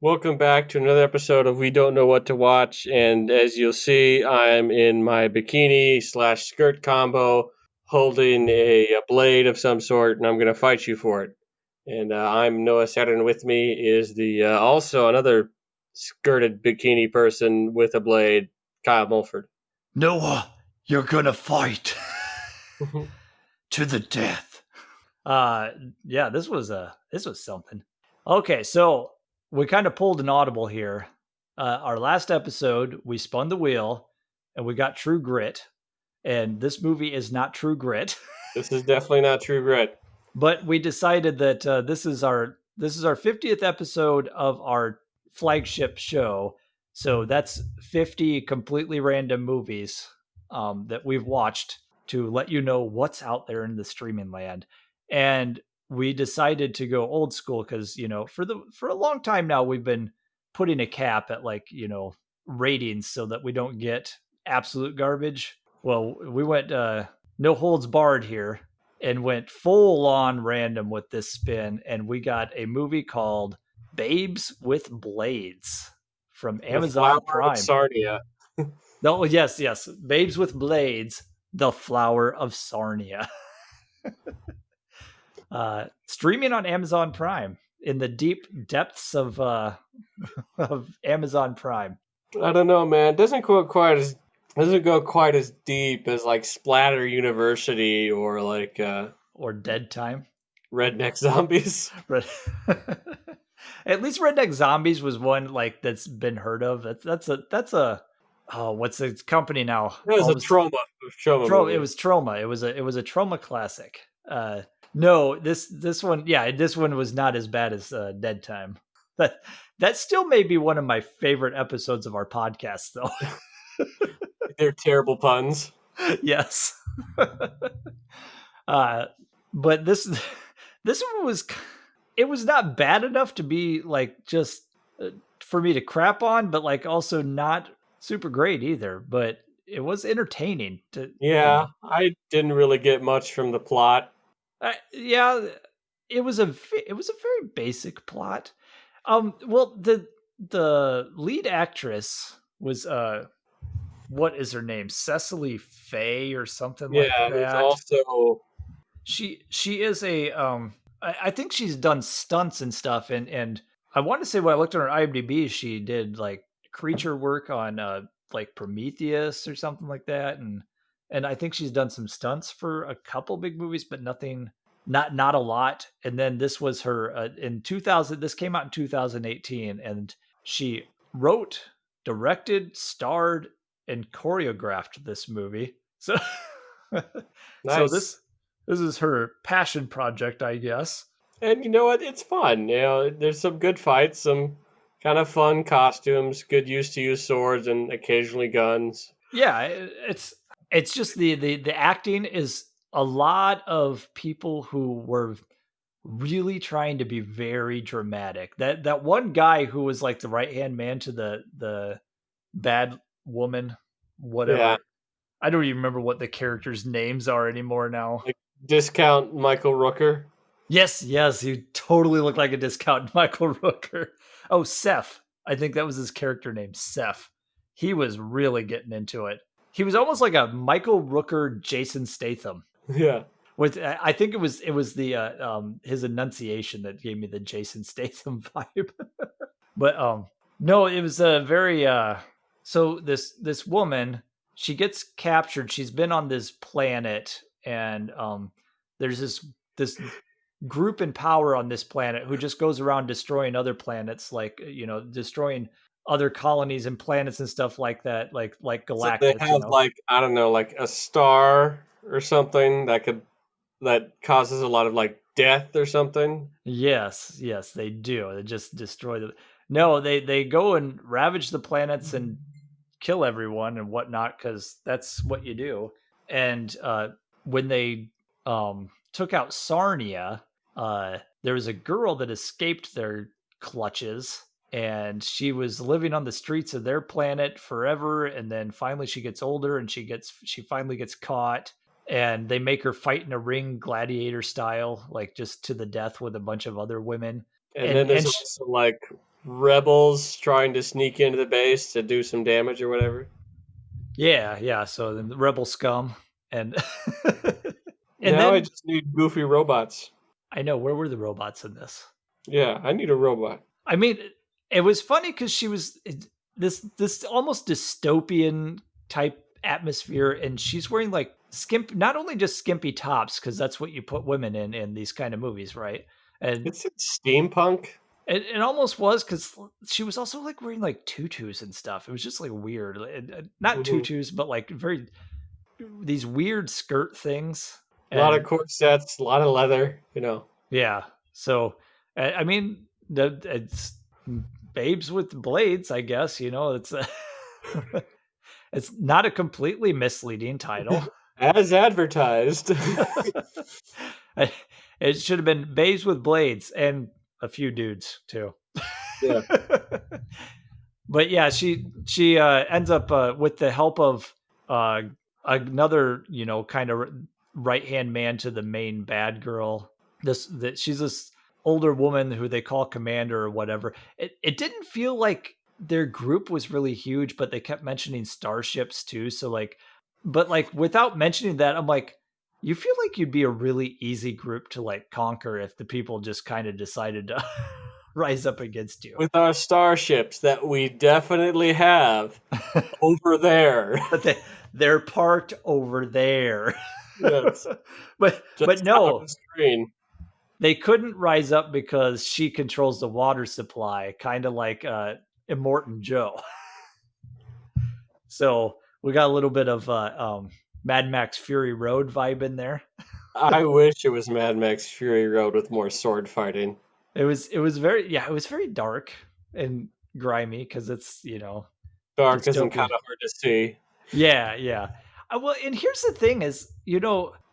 Welcome back to another episode of We Don't Know What to Watch. And as you'll see, I'm in my bikini slash skirt combo holding a blade of some sort, and I'm going to fight you for it. And I'm Noah Saturn. With me is the also another skirted bikini person with a blade, Kyle Mulford. Noah, you're gonna fight to the death. Yeah, this was something. Okay, so we kind of pulled an audible here. Our last episode, we spun the wheel and we got True Grit, and this movie is not True Grit. This is definitely not True Grit. But we decided that this is our 50th episode of our flagship show. So that's 50 completely random movies that we've watched to let you know what's out there in the streaming land. And we decided to go old school because, for a long time now we've been putting a cap at ratings so that we don't get absolute garbage. Well, we went no holds barred here and went full on random with this spin, and we got a movie called Babes with Blades from Amazon Prime. Sarnia. Oh, yes, Babes with Blades, The Flower of Sarnia. Streaming on Amazon Prime in the deep depths of Amazon Prime. I don't know, man. It doesn't go quite as deep as like Splatter University or like or Dead Time. Redneck Zombies. At least Redneck Zombies was one like that's been heard of. That's a what's the company now? That was a trauma movie. It was Trauma. It was a Trauma classic. No, this one, yeah, this one was not as bad as Dead Time. That still may be one of my favorite episodes of our podcast, though. They're terrible puns. Yes. But this one was not bad enough to be like just for me to crap on, but like also not super great either. But it was entertaining. I didn't really get much from the plot. Yeah, it was a very basic plot. Well, the lead actress was what is her name? Cecily Faye or something like that. Yeah, also she is a I think she's done stunts and stuff, and I want to say when I looked on her IMDb, she did like creature work on like Prometheus or something like that, and I think she's done some stunts for a couple big movies, but nothing, not a lot. And then this was her in 2000. This came out in 2018, and she wrote, directed, starred, and choreographed this movie. So, nice. So this is her passion project, I guess. And you know what? It's fun. There's some good fights, some kind of fun costumes, good use to use swords and occasionally guns. Yeah, it's just the acting is a lot of people who were really trying to be very dramatic. That one guy who was like the right hand man to the bad woman, whatever. Yeah. I don't even remember what the characters' names are anymore now. Like discount Michael Rooker. Yes, he totally looked like a discount Michael Rooker. Oh, Seth. I think that was his character name, Seth. He was really getting into it. He was almost like a Michael Rooker, Jason Statham. Yeah. I think it was the his enunciation that gave me the Jason Statham vibe. But no, it was a very so this woman, she gets captured. She's been on this planet, and there's this group in power on this planet who just goes around destroying other planets, like destroying other colonies and planets and stuff like that, like Galactus. So they have like, I don't know, like a star or something that causes a lot of like death or something. Yes, they do. They just destroy the. No, they go and ravage the planets and kill everyone and whatnot, because that's what you do. And when they took out Sarnia, there was a girl that escaped their clutches, and she was living on the streets of their planet forever. And then finally she gets older, and she finally gets caught, and they make her fight in a ring, gladiator style, like just to the death with a bunch of other women. And then there's also like rebels trying to sneak into the base to do some damage or whatever. Yeah. So then the rebel scum, and and Now I then just need goofy robots. I know, where were the robots in this? Yeah, I need a robot. I mean, it was funny because this almost dystopian type atmosphere, and she's wearing like not only just skimpy tops, because that's what you put women in these kind of movies, right? And It's steampunk. it almost was, because she was also like wearing like tutus and stuff. It was just like weird. Not Hmm. tutus, but like very these weird skirt things. A lot of And corsets, a lot of leather. yeah, so I mean, it's babes with blades, I guess. It's it's not a completely misleading title. As advertised. It should have been babes with blades and a few dudes too. Yeah. But yeah, she ends up with the help of uh, another, kind of right hand man to the main bad girl. She's this older woman who they call Commander or whatever. It didn't feel like their group was really huge, but they kept mentioning starships too. So like, but like without mentioning that, I'm like, you feel like you'd be a really easy group to like conquer if the people just kind of decided to rise up against you. With our starships that we definitely have over there. But they're parked over there. Yes. but Just out of no, the screen. they couldn't rise up because she controls the water supply, kind of like Immortan Joe. So we got a little bit of Mad Max Fury Road vibe in there. I wish it was Mad Max Fury Road with more sword fighting. It was very dark and grimy because it's Dark isn't kind dystopia. of hard to see. Yeah. Well, and here's the thing is,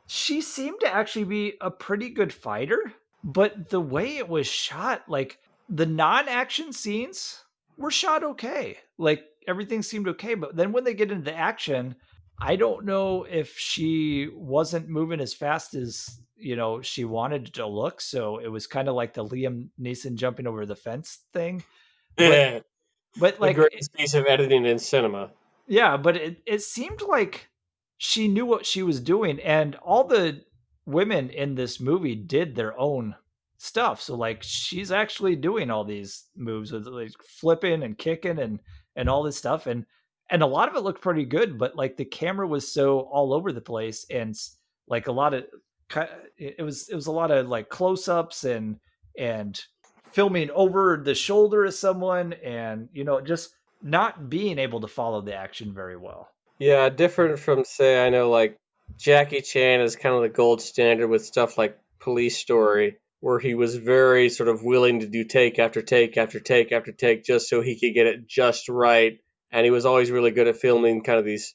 she seemed to actually be a pretty good fighter, but the way it was shot, like the non-action scenes were shot okay. Like everything seemed okay, but then when they get into the action, I don't know if she wasn't moving as fast as, she wanted to look, so it was kind of like the Liam Neeson jumping over the fence thing. But The but like greatest piece of editing in cinema. yeah, but it seemed like she knew what she was doing, and all the women in this movie did their own stuff. So like she's actually doing all these moves with like flipping and kicking and all this stuff, and a lot of it looked pretty good, but like the camera was so all over the place, and like a lot of it was a lot of like close-ups and filming over the shoulder of someone, and just not being able to follow the action very well. Yeah, different from, say, I know, like, Jackie Chan is kind of the gold standard with stuff like Police Story, where he was very sort of willing to do take after take after take after take just so he could get it just right. And he was always really good at filming kind of these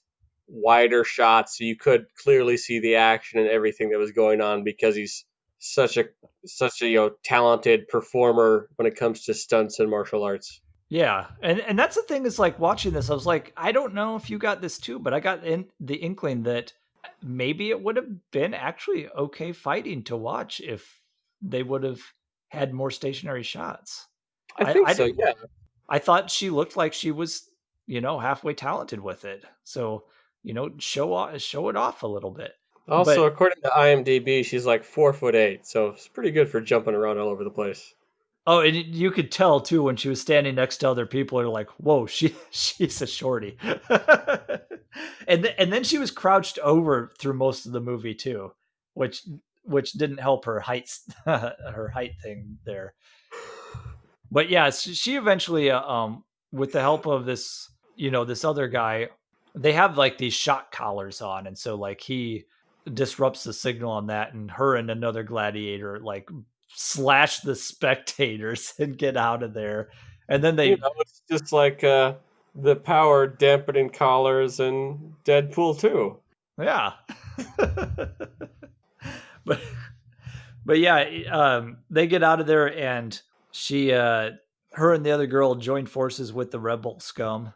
wider shots so you could clearly see the action and everything that was going on because he's such a talented performer when it comes to stunts and martial arts. Yeah, and that's the thing is like watching this, I was like, I don't know if you got this too, but I got the inkling that maybe it would have been actually okay fighting to watch if they would have had more stationary shots. I I think I so, did, yeah. I thought she looked like she was halfway talented with it. So show it off a little bit. Also, But according to IMDb, she's like 4'8", so it's pretty good for jumping around all over the place. oh, and you could tell too when she was standing next to other people. Are like, whoa, she's a shorty, and then she was crouched over through most of the movie too, which which didn't help her her height thing there. But yeah, she eventually, with the help of this other guy, they have like these shock collars on, and so like he disrupts the signal on that, and her and another gladiator like slash the spectators and get out of there, and then they It's just like the power dampening collars and Deadpool too. yeah. but but yeah, they get out of there, and she her and the other girl join forces with the rebel scum,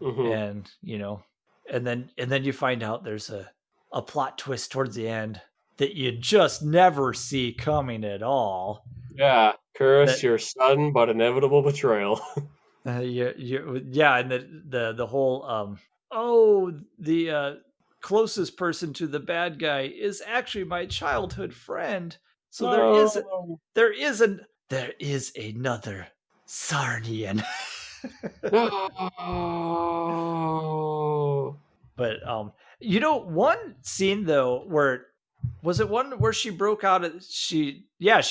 Hmm. and and then you find out there's a plot twist towards the end that you just never see coming at all. Yeah, Curse That your sudden but inevitable betrayal. yeah, and the whole oh, the closest person to the bad guy is actually my childhood friend. So No. there is an there is another Sarnian. No. But one scene though where was it one where she broke out of she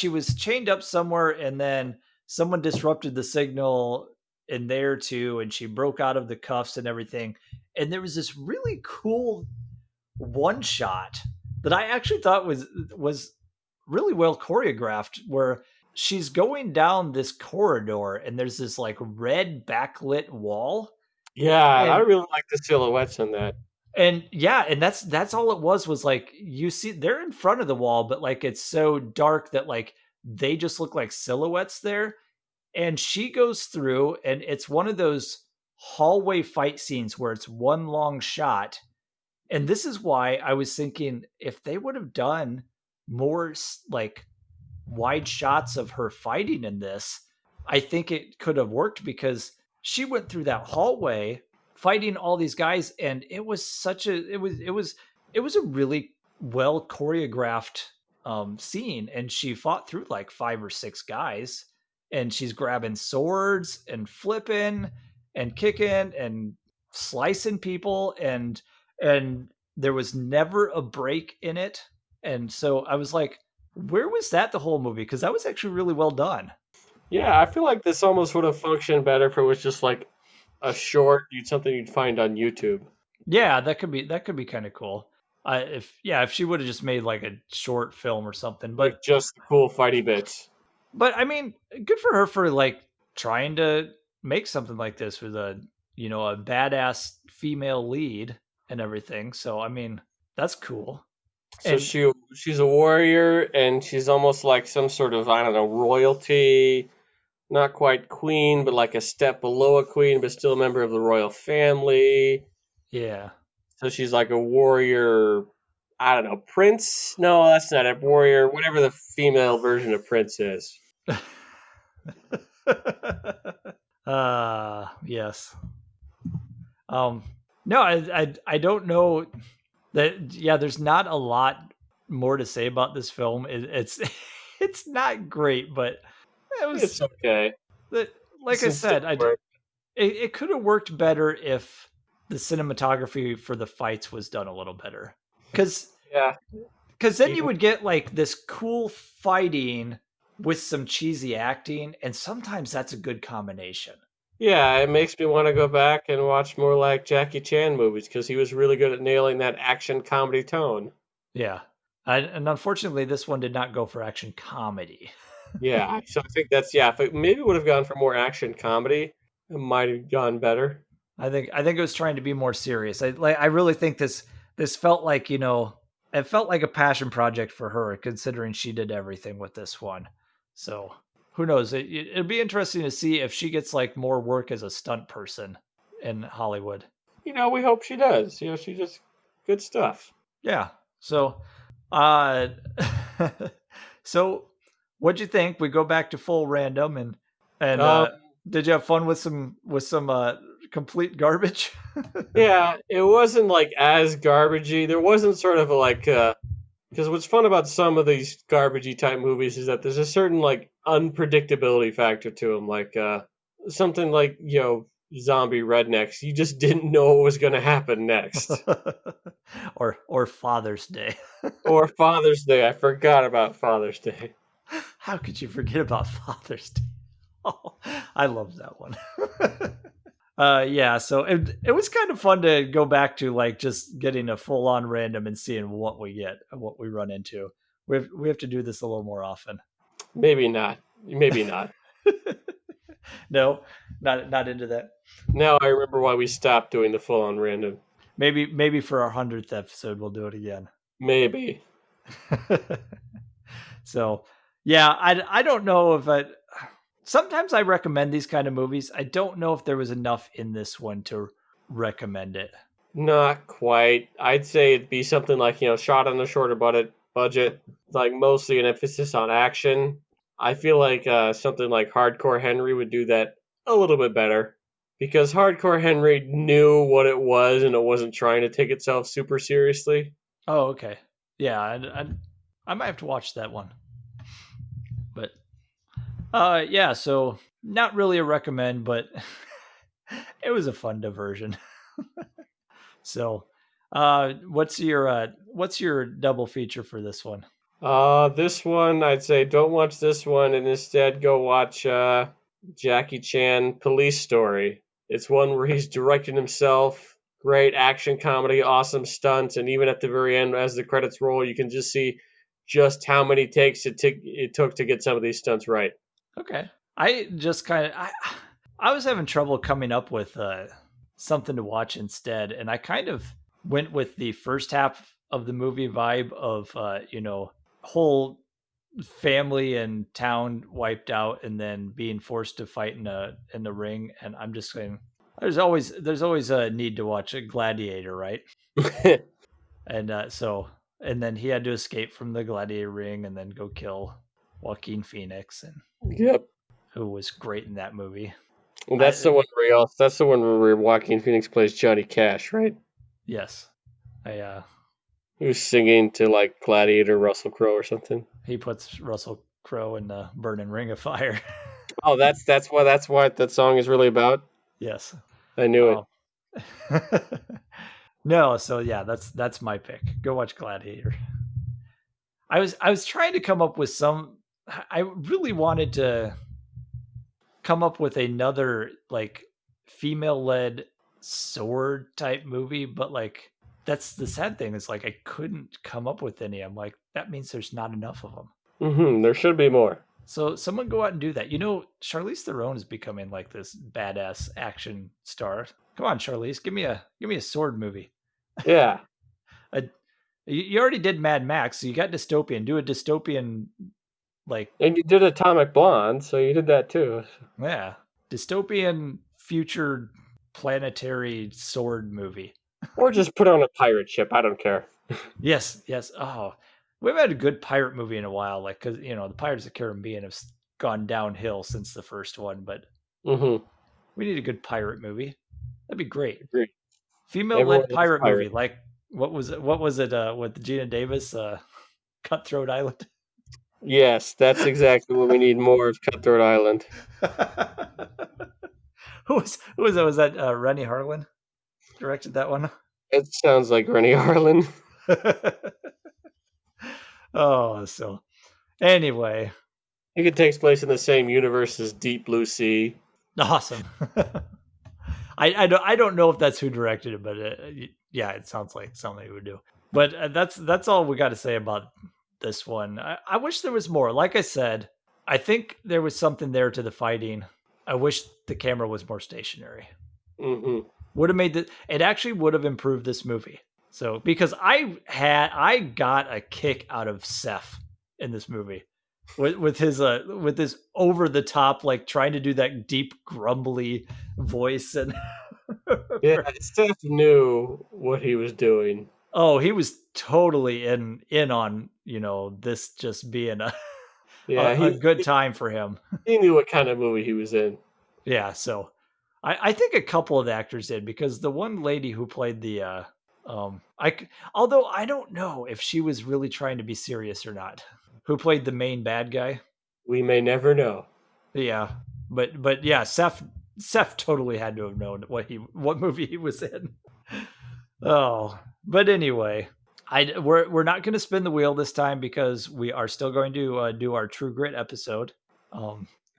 was chained up somewhere and then someone disrupted the signal in there too and she broke out of the cuffs and everything. And there was this really cool one shot that I actually thought was really well choreographed where she's going down this corridor and there's this like red backlit wall. Yeah, I and really like the silhouettes in that. And yeah, and that's all it was like you see they're in front of the wall, but like it's so dark that like they just look like silhouettes there. And she goes through and it's one of those hallway fight scenes where it's one long shot. And this is why I was thinking if they would have done more like wide shots of her fighting in this, I think it could have worked because she went through that hallway fighting all these guys, and it was such a it was a really well choreographed scene, and she fought through like five or six guys, and she's grabbing swords and flipping and kicking and slicing people, and there was never a break in it, and so I was like, where was that the whole movie? Because that was actually really well done. Yeah, I feel like this almost would have functioned better if it was just like a short, something you'd find on YouTube. Yeah, that could be kind of cool. If she would have just made like a short film or something, Like just the cool fighty bits. but I mean, good for her for like trying to make something like this with a a badass female lead and everything. So I mean, that's cool. So And she's a warrior and she's almost like some sort of, I don't know, royalty. Not quite queen, but like a step below a queen, but still a member of the royal family. yeah. So she's like a warrior. I don't know, prince? No, that's not a warrior. Whatever the female version of prince is. Yes. Um no, I don't know that yeah, there's not a lot more to say about this film. It's it's not great, but it was It's okay. the like I Some stuff said, work. it could have worked better if the cinematography for the fights was done a little better. Cuz Yeah, then you even would get like this cool fighting with some cheesy acting, and sometimes that's a good combination. yeah, it makes me want to go back and watch more like Jackie Chan movies because he was really good at nailing that action comedy tone. Yeah. And unfortunately, this one did not go for action comedy. Yeah, so I think that's yeah. If it maybe would have gone for more action comedy, it might have gone better. I think it was trying to be more serious. I really think this felt like it felt like a passion project for her, considering she did everything with this one. So who knows? It'd be interesting to see if she gets like more work as a stunt person in Hollywood. We hope she does. She just good stuff. Yeah. So, uh, so what'd you think? We go back to full random and Um, did you have fun with some complete garbage? yeah, it wasn't like as garbagey. There wasn't sort of like because what's fun about some of these garbagey type movies is that there's a certain like unpredictability factor to them. Like something like zombie rednecks. You just didn't know what was going to happen next. Or Father's Day. Or Father's Day. I forgot about Father's Day. How could you forget about Father's Day? Oh, I love that one. Yeah, so it was kind of fun to go back to like just getting a full on random and seeing what we get and what we run into. We have to do this a little more often. Maybe not. Maybe not. No, not into that. Now I remember why we stopped doing the full on random. Maybe for our 100th episode we'll do it again. Maybe. So yeah, I don't know if I sometimes I recommend these kind of movies. I don't know if there was enough in this one to recommend it. Not quite. I'd say it'd be something like, shot on a shorter budget, like mostly an emphasis on action. I feel like something like Hardcore Henry would do that a little bit better because Hardcore Henry knew what it was and it wasn't trying to take itself super seriously. Oh, okay. Yeah, I might have to watch that one. But yeah, so not really a recommend, but it was a fun diversion. So, what's your double feature for this one? This one, I'd say don't watch this one and instead go watch Jackie Chan Police Story. It's one where he's directing himself. Great action comedy, awesome stunts, and even at the very end, as the credits roll, you can just see just how many takes it took to get some of these stunts right. Okay. I just kind of I was having trouble coming up with something to watch instead, and I kind of went with the first half of the movie vibe of whole family and town wiped out, and then being forced to fight in the ring. And I'm just saying, there's always a need to watch a Gladiator, right? And and then he had to escape from the Gladiator ring and then go kill Joaquin Phoenix, and Yep. who was great in that movie. And that's the I one that's the one where Joaquin Phoenix plays Johnny Cash, right? Yes, I He was singing to like Gladiator Russell Crowe or something. he puts Russell Crowe in the burning ring of fire. Oh, that's what that song is really about. Yes. I knew it. Oh. No, so yeah, that's my pick. Go watch Gladiator. I was trying to come up with some. I really wanted to come up with another like female led sword type movie, but like that's the sad thing is like I couldn't come up with any. I'm like, that means there's not enough of them. There should be more. So someone go out and do that. Charlize Theron is becoming like this badass action star. Come on, Charlize, give me a sword movie. Yeah, A, you already did Mad Max, so you got dystopian. Do a dystopian, like, and you did Atomic Blonde, so you did that too. yeah, dystopian future planetary sword movie. Or just put on a pirate ship. I don't care. Yes, yes. Oh, we haven't had a good pirate movie in a while, like because the Pirates of the Caribbean have gone downhill since the first one, but Mm-hmm. we need a good pirate movie. That'd be great. Agreed. Female Everyone led loves pirate movie, pirates. like what was it with Gina Davis, Cutthroat Island. Yes, that's exactly what we need more of Cutthroat Island. Who was that? Was that Rennie Harlan directed that one? It sounds like Rennie Harlan. Oh, so anyway, It takes place in the same universe as Deep Blue Sea. awesome. I don't know if that's who directed it, but yeah, it sounds like something he would do. But that's all we got to say about this one. I wish there was more. Like I said, I think there was something there to the fighting. I wish the camera was more stationary. Mm-hmm. Would have made it actually would have improved this movie. So because I got a kick out of Seth in this movie with his over the top, like trying to do that deep grumbly voice. And Yeah, Steph knew what he was doing. oh, he was totally in on this just being a Yeah, a good time for him. he knew what kind of movie he was in. Yeah, so I think a couple of the actors did, because the one lady who played the although I don't know if she was really trying to be serious or not, who played the main bad guy. We may never know. Yeah, but yeah, Seth totally had to have known what movie he was in. Oh, but anyway, we're not going to spin the wheel this time because we are still going to do our True Grit episode.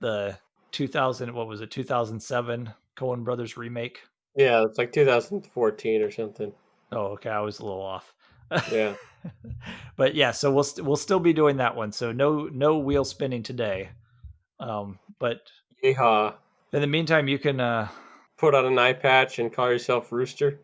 The 2000, what was it, 2007 Coen Brothers remake. Yeah, it's like 2014 or something. Oh, okay, I was a little off. Yeah. But yeah, so we'll still be doing that one. So no wheel spinning today. But Yeehaw. in the meantime, you can Put on an eye patch and call yourself Rooster.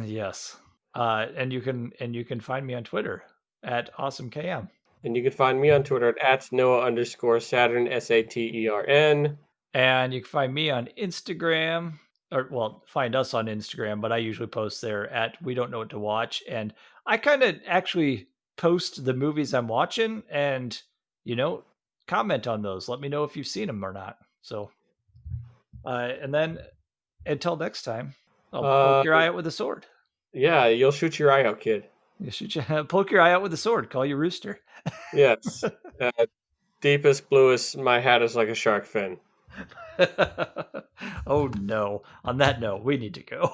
yes, and you can find me on Twitter at awesomekm. And you can find me on Twitter at Noah_Saturn, SATERN. And you can find me on Instagram, or well, find us on Instagram, but I usually post there at We Don't Know What to Watch. And I kind of actually post the movies I'm watching and, you know, comment on those. Let me know if you've seen them or not. So, and then until next time, I'll poke Uh, your eye out with a sword. yeah, you'll shoot your eye out, kid. You should poke your eye out with a sword. Call you rooster. Yes. Deepest, bluest, my hat is like a shark fin. Oh no. On that note, we need to go.